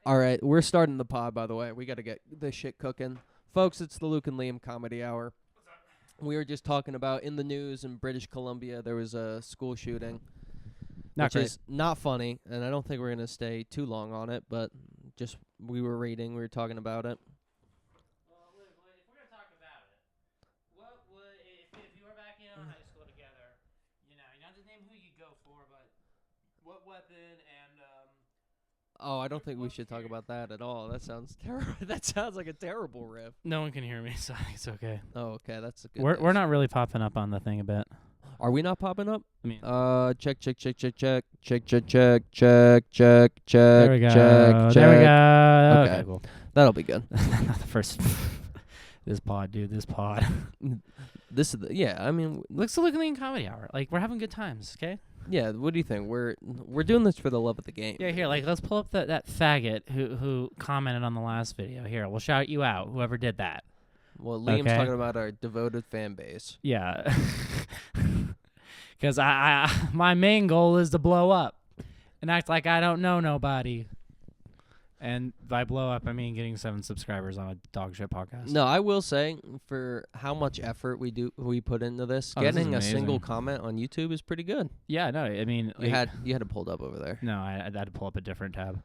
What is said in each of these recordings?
All right, we're starting the pod, by the way. We got to get this shit cooking. Folks, it's the Luke and Liam Comedy Hour. We were just talking about in the news in British Columbia, there was a school shooting. Not which great. is not funny, and I don't think we're going to stay too long on it, but just we were talking about it. Well, if we're going to talk about it, what would, if you were back in high school together, you don't have to name who you go for, but what weapon and, Oh, I don't think we should talk about that at all. That sounds terrible. That sounds like a terrible riff. No one can hear me, so it's okay. Oh, okay, that's a good. We're not really popping up on the thing a bit. Are we not popping up? I mean, check. There we go. Check. There we go. Okay. Okay, cool. That'll be good. Not the first. This pod, dude. This pod. This is I mean, Looks like the comedy hour. Like, we're having good times, okay? yeah. What do you think? We're doing this for the love of the game. Yeah, here, like, let's pull up that faggot who commented on the last video. Here, we'll shout you out, whoever did that. Well, Liam's Okay. talking about our devoted fan base. Yeah. Because my main goal is to blow up and act like I don't know nobody. And by blow up, I mean getting 7 subscribers on a dog shit podcast. No, I will say for how much effort we put into this, Oh, this is getting a amazing. single comment on YouTube is pretty good. Yeah, no, I mean... You had it pulled up over there. No, I had to pull up a different tab.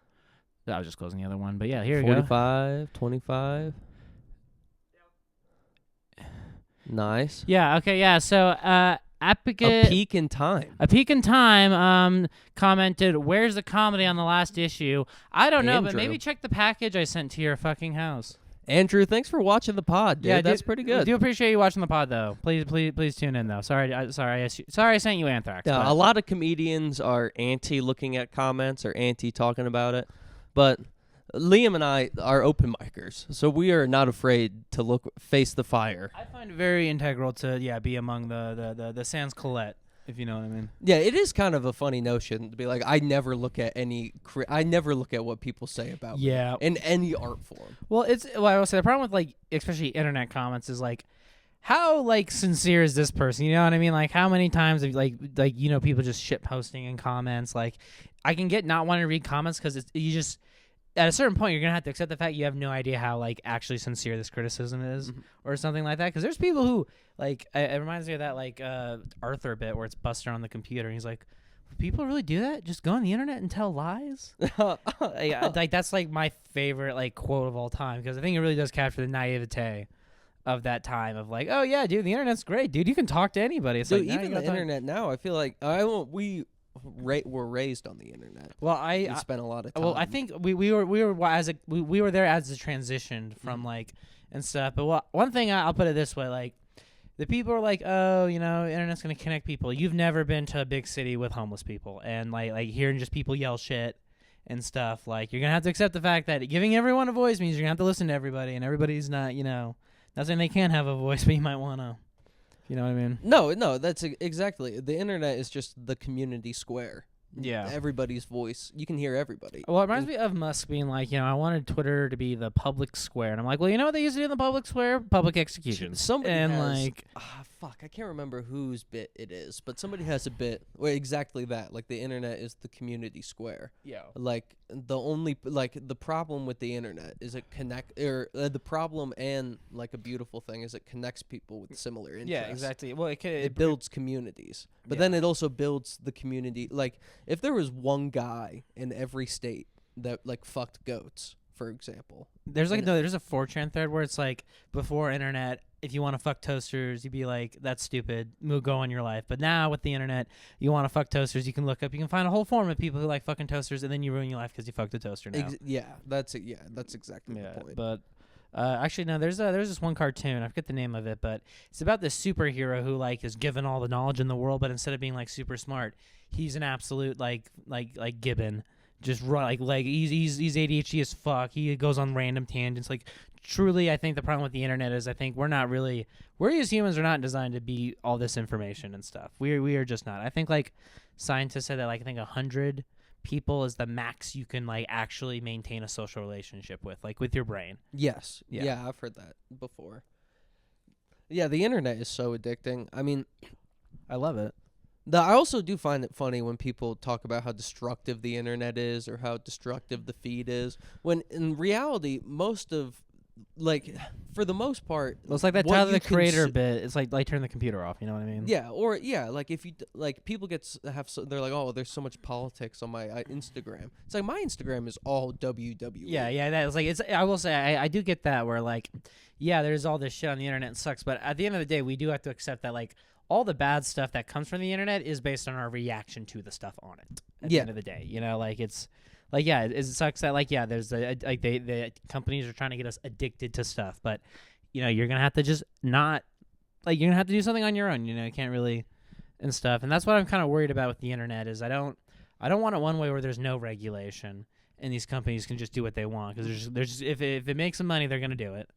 I was just closing the other one. But yeah, here we go. 45, 25. Nice. Yeah, okay, yeah. So, A peak in time. A Peak in Time commented, "Where's the comedy on the last issue?" I don't know, but Andrew. maybe check the package I sent to your fucking house. Andrew, thanks for watching the pod, dude. Yeah, That's dude, pretty good. Do appreciate you watching the pod, though. Please tune in, though. Sorry, I sent you Anthrax. Yeah, but- a lot of comedians are anti looking at comments or anti talking about it, but Liam and I are open micers, so we are not afraid to face the fire. I find it very integral to be among the sans Colette, if you know what I mean. Yeah, it is kind of a funny notion to be like, I never look at what people say about me Yeah. in any art form. Well, I will say the problem with like especially internet comments is like, how like sincere is this person? You know what I mean? Like how many times have people just shit posting in comments? Like I can get not wanting to read comments because you just. At a certain point, you're gonna have to accept the fact you have no idea how like actually sincere this criticism is, or something like that. Because there's people who like it reminds me of that like Arthur bit where it's Buster on the computer, and he's like, "People really do that? Just go on the internet and tell lies?" Like that's like my favorite like quote of all time because I think it really does capture the naivete of that time of like, "Oh yeah, dude, the internet's great, dude. You can talk to anybody." It's Dude, like even the internet now, I feel like we were raised on the internet. Well, We spent a lot of time. Well, I think we were there as a transition from like and stuff. But one thing I'll put it this way, like the people are like, oh, internet's gonna connect people. You've never been to a big city with homeless people and like hearing just people yell shit and stuff. Like you're gonna have to accept the fact that giving everyone a voice means you're gonna have to listen to everybody, and everybody's not, not saying they can't have a voice, but you might wanna. You know what I mean? No, that's exactly. The internet is just the community square. Yeah. Everybody's voice. You can hear everybody. Well, it reminds me of Musk being like, I wanted Twitter to be the public square. And I'm like, well, you know what they used to do in the public square? Public executions. Somebody and has, like, I can't remember whose bit it is, but somebody has a bit where exactly that. Like the internet is the community square. yeah. Like the problem with the internet is the problem and like a beautiful thing is it connects people with similar interests. Yeah, exactly. Well, It builds communities, but Yeah. then it also builds the community. Like if there was one guy in every state that like fucked goats, for example. There's there's a 4chan thread where it's like before internet, if you want to fuck toasters, you'd be like, that's stupid. Go on your life. But now with the internet, you want to fuck toasters, you can look up, you can find a whole forum of people who like fucking toasters, and then you ruin your life because you fucked a toaster now. That's exactly the point. But actually, no, there's this one cartoon. I forget the name of it, but it's about this superhero who like is given all the knowledge in the world, but instead of being like super smart, he's an absolute like Gibbon. Just run like he's ADHD as fuck. He goes on random tangents. Like truly, I think the problem with the internet is I think we as humans are not designed to be all this information and stuff. We are just not. I think like scientists said that like I think 100 people is the max you can like actually maintain a social relationship with, like with your brain. Yes. Yeah, I've heard that before. Yeah, the internet is so addicting. I mean, I love it. I also do find it funny when people talk about how destructive the internet is or how destructive the feed is, when in reality, for the most part, Well, it's like that what Tyler you the Creator consu- bit. It's like turn the computer off. You know what I mean? like if you like people they're like, oh, there's so much politics on my Instagram. It's like my Instagram is all WWE. Yeah. That is like it's. I will say I do get that where like, yeah, there's all this shit on the internet and sucks, but at the end of the day, we do have to accept that like all the bad stuff that comes from the internet is based on our reaction to the stuff on it. At the end of the day, you know, like it's. Like it sucks that like there's the companies are trying to get us addicted to stuff, but you know you're gonna have to just not like you're gonna have to do something on your own. You know you can't really and stuff, and that's what I'm kind of worried about with the internet is I don't want it one way where there's no regulation and these companies can just do what they want because there's if it makes them money they're gonna do it,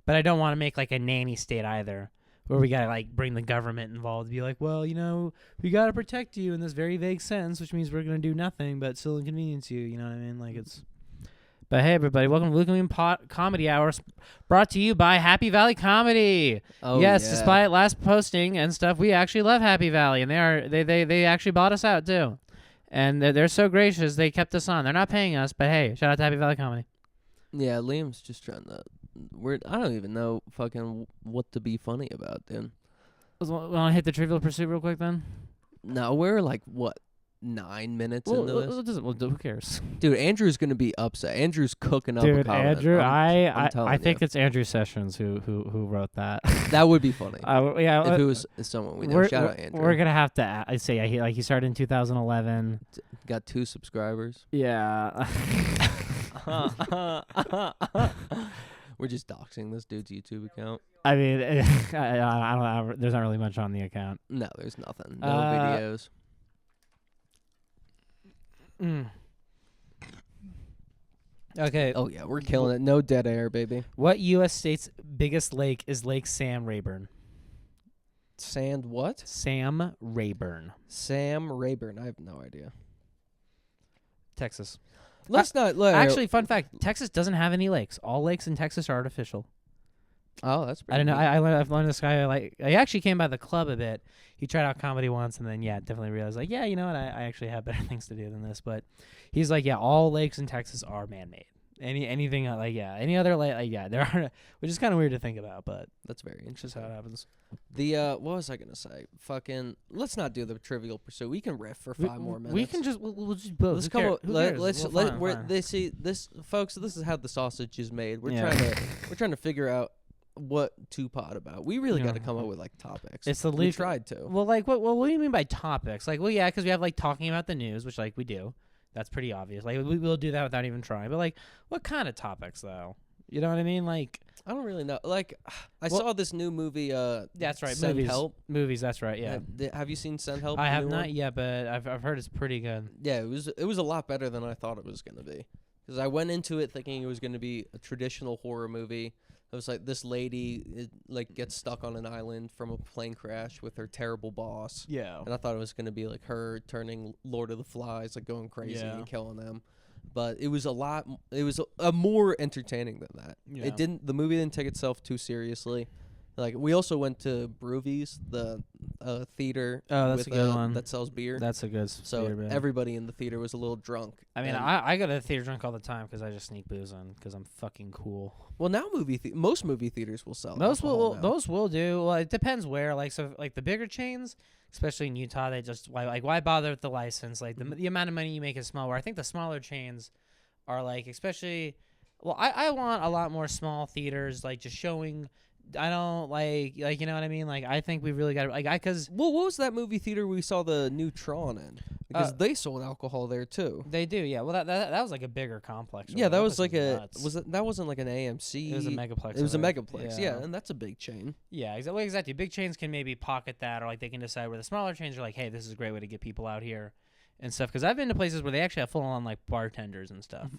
but I don't want to make like a nanny state either. Where we gotta like bring the government involved, be like, well, you know, we gotta protect you in this very vague sense, which means we're gonna do nothing but still inconvenience you. You know what I mean? Like it's. But hey, everybody, welcome to Luke and Liam Comedy Hour, brought to you by Happy Valley Comedy. Oh yes, yeah. despite last posting and stuff, we actually love Happy Valley, and they actually bought us out too, and they're so gracious they kept us on. They're not paying us, but hey, shout out to Happy Valley Comedy. Yeah, Liam's just trying to. I don't even know fucking what to be funny about, dude. Want to hit the Trivial Pursuit real quick then? No, we're like what 9 minutes into this. Who cares? Dude, Andrew's gonna be upset. Andrew's cooking up a Dude, comment. Andrew, I'm I think you. it's Andrew Sessions who wrote that. That would be funny. Yeah, if it was someone we know. Shout out Andrew. We're gonna have to. I say he started in 2011. Got 2 subscribers. Yeah. We're just doxing this dude's YouTube account. I mean, I don't know. There's not really much on the account. No, there's nothing. No videos. Okay. Oh yeah, we're killing it. No dead air, baby. What U.S. state's biggest lake is Lake Sam Rayburn? Sand what? Sam Rayburn. Sam Rayburn. I have no idea. Texas. Let's not. Actually, fun fact: Texas doesn't have any lakes. All lakes in Texas are artificial. Oh, that's pretty I don't know. neat. I've learned this guy. Like, I actually came by the club a bit. He tried out comedy once, and then definitely realized like, yeah, you know what? I actually have better things to do than this. But he's like, yeah, all lakes in Texas are man-made. Anything any other lake, there are, which is kind of weird to think about, but That's very just interesting. how it happens. The what was I gonna say? Fucking. Let's not do the Trivial Pursuit. We can riff for 5 more minutes. We can just we'll just both. Let's Who come. cares? Up, let, Who let's cares? let. Fine, We're, fine. they see this, folks. This is how the sausage is made. We're Yeah. trying to figure out what to pod about. We really Yeah. got to come up with like topics. It's the we least. tried to. Well, like what do you mean by topics? Like, well, yeah, because we have like talking about the news, which like we do. That's pretty obvious. Like we will do that without even trying. But like, what kind of topics though? You know what I mean? Like, I don't really know. Like, I saw this new movie. that's right. Send movies. Help. Movies. That's right. Yeah. Have you seen Send Help? I the have new not one? yet, but I've heard it's pretty good. Yeah, it was a lot better than I thought it was gonna be. Because I went into it thinking it was gonna be a traditional horror movie. It was like this lady gets stuck on an island from a plane crash with her terrible boss. Yeah. And I thought it was going to be like her turning Lord of the Flies, like going crazy Yeah. and killing them. But it was a more entertaining than that. Yeah. The movie didn't take itself too seriously. Like, we also went to Broovies, the theater Oh, that's with, a good one. that sells beer. That's a good. So theater, man. everybody in the theater was a little drunk. I mean, And- I go to the theater drunk all the time because I just sneak booze in because I'm fucking cool. well, now most movie theaters will sell Most alcohol now. those will do. Well, it depends where. Like the bigger chains, especially in Utah, they just why bother with the license? Like the amount of money you make is small. Where I think the smaller chains are like especially. Well, I want a lot more small theaters like just showing. I don't like you know what I mean. Like I think we really got because Well, what was that movie theater we saw the new Tron in? Because they sold alcohol there too. they do. Yeah. Well, that was like a bigger complex. Yeah, that was place like nuts. that wasn't like an AMC. It was a megaplex. It was a over. megaplex. Yeah, and that's a big chain. Yeah, exactly. Big chains can maybe pocket that, or like they can decide where the smaller chains are like, hey, this is a great way to get people out here and stuff. Because I've been to places where they actually have full on like bartenders and stuff.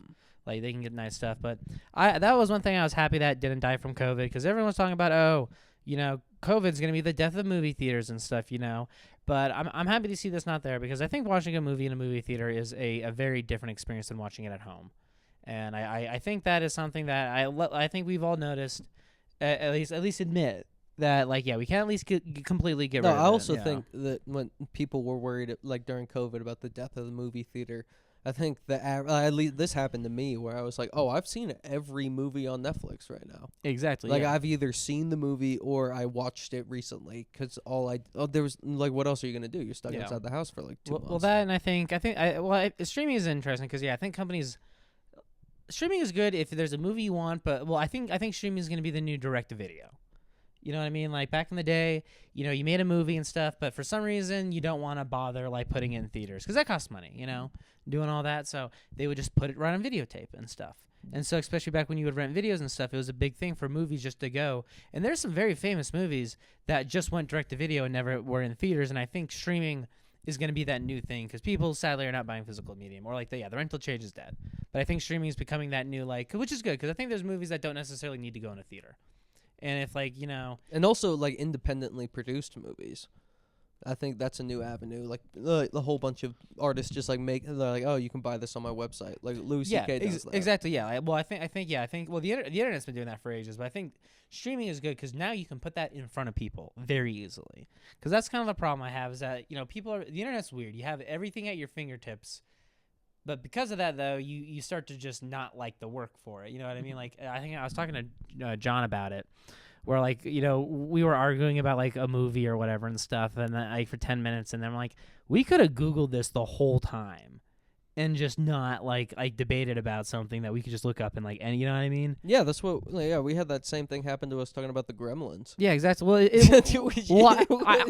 Like they can get nice stuff. But that was one thing I was happy that didn't die from COVID because everyone's talking about COVID's gonna be the death of movie theaters and stuff, But I'm happy to see this not there because I think watching a movie in a movie theater is a very different experience than watching it at home. And I think that is something that I think we've all noticed, at least admit that like we can at least completely get No, rid of I it. also think that when people were worried, like during COVID, about the death of the movie theater, I think at least this happened to me where I was like, oh, I've seen every movie on Netflix right now. Exactly. Like I've either seen the movie or I watched it recently because there was like, what else are you gonna do? You're stuck inside the house for like 2 months. Well, that, and I think streaming is interesting because I think streaming is good if there's a movie you want, but I think streaming is gonna be the new direct-to-video. You know what I mean? Like back in the day, you made a movie and stuff, but for some reason you don't want to bother like putting it in theaters because that costs money, doing all that. So they would just put it right on videotape and stuff. And so especially back when you would rent videos and stuff, it was a big thing for movies just to go. And there's some very famous movies that just went direct to video and never were in theaters. And I think streaming is going to be that new thing because people sadly are not buying physical medium, or like the rental change is dead. But I think streaming is becoming that new, like, which is good because I think there's movies that don't necessarily need to go in a theater. And if and also like independently produced movies, I think that's a new avenue. Like a whole bunch of artists just like they're like, oh, you can buy this on my website. Like Louis C.K. does that. Exactly. Yeah. I think well, the internet's been doing that for ages, but I think streaming is good because now you can put that in front of people very easily. Because that's kind of the problem I have is that the internet's weird. You have everything at your fingertips. But because of that, though, you start to just not like the work for it. You know what I mean? Like, I think I was talking to John about it, where, like, we were arguing about, like, a movie or whatever and stuff, and then, like, for 10 minutes, and then I'm like, we could have Googled this the whole time and just not, like debated about something that we could just look up and, like, and you know what I mean? Yeah, that's what, we had that same thing happen to us talking about the Gremlins. Yeah, exactly. Well,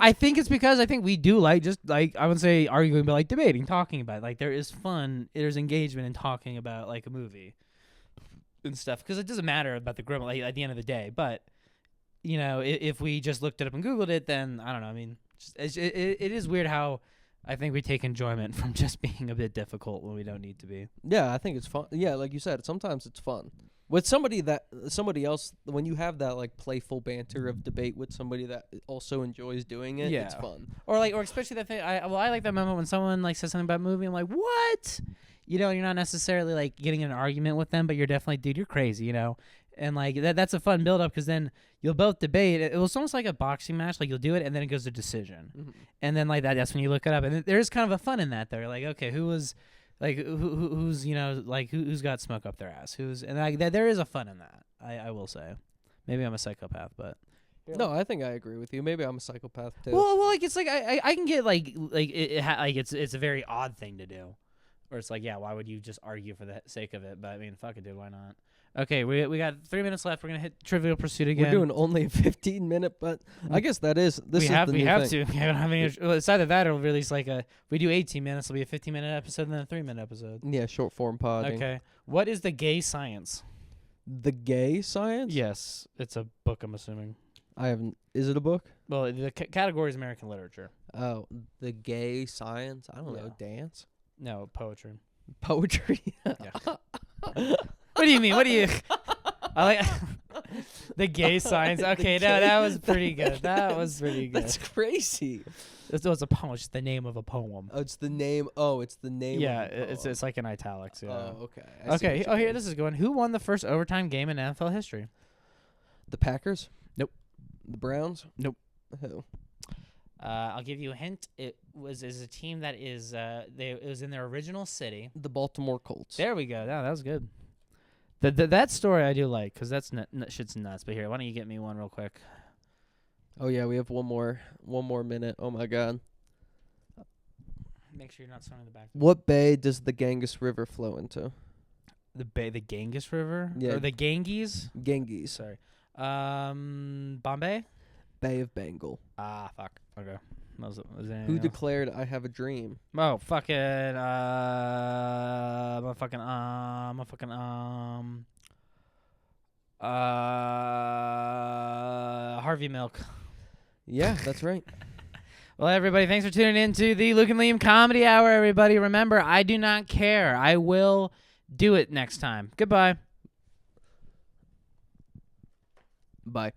I think it's because I think we do like just like I wouldn't say arguing, but like debating, talking about it. Like there is fun, there's engagement in talking about like a movie and stuff because it doesn't matter about the Gremlins like, at the end of the day. But if we just looked it up and Googled it, then I don't know. I mean, it is weird how I think we take enjoyment from just being a bit difficult when we don't need to be. Yeah, I think it's fun. Yeah, like you said, sometimes it's fun. With somebody else, when you have that like playful banter of debate with somebody that also enjoys doing it, it's fun. Or especially that thing. I like that moment when someone like says something about a movie. I'm like, what? You're not necessarily like getting in an argument with them, but you're definitely, dude, you're crazy, And like that's a fun build up because then you'll both debate. It was almost like a boxing match. Like you'll do it and then it goes to decision, and then like that's when you look it up. And there's kind of a fun in that. They're like, okay, who's who's got smoke up their ass? And like there is a fun in that. I will say, maybe I'm a psychopath, but no, I think I agree with you. Maybe I'm a psychopath too. Well, like it's like I can get like it's a very odd thing to do, or it's like why would you just argue for the sake of it? But I mean, fuck it, dude, why not? Okay, we got 3 minutes left. We're gonna hit Trivial Pursuit again. We're doing only a 15-minute, but I guess that is this. We is have the we new have thing. to. We don't have any. Well, it's either that or release like if we do 18 minutes, it'll be a 15-minute episode and then a 3-minute episode. Yeah, short form podding. Okay, what is the gay science? The gay science? Yes, it's a book. I'm assuming. I haven't. Is it a book? Well, the category is American literature. Oh, the gay science. I don't know. Dance. No, poetry. Poetry. Yeah. What do you mean? What do you? I like the gay science. Okay, no, that was pretty good. That was pretty good. That's crazy. It was a poem. It's the name of a poem. Oh, it's the name. Oh, it's the name. Yeah, of the poem. it's like in italics. Yeah. Oh, okay. Okay. Oh, here this is going. Who won the first overtime game in NFL history? The Packers. Nope. The Browns. Nope. Who? I'll give you a hint. It is a team that is it was in their original city. The Baltimore Colts. There we go. Yeah, that was good. That story I do like because that's shit's nuts. But here, why don't you get me one real quick? Oh yeah, we have one more minute. Oh my god. Make sure you're not sounding the back. What bay does the Ganges River flow into? The Ganges River? Yeah. Or the Ganges? Ganges. Sorry. Bombay? Bay of Bengal. Ah, fuck. Okay. Who declared I have a dream? Oh, fucking, Harvey Milk. Yeah, that's right. Well, everybody, thanks for tuning in to the Luke and Liam Comedy Hour, everybody. Remember, I do not care. I will do it next time. Goodbye. Bye.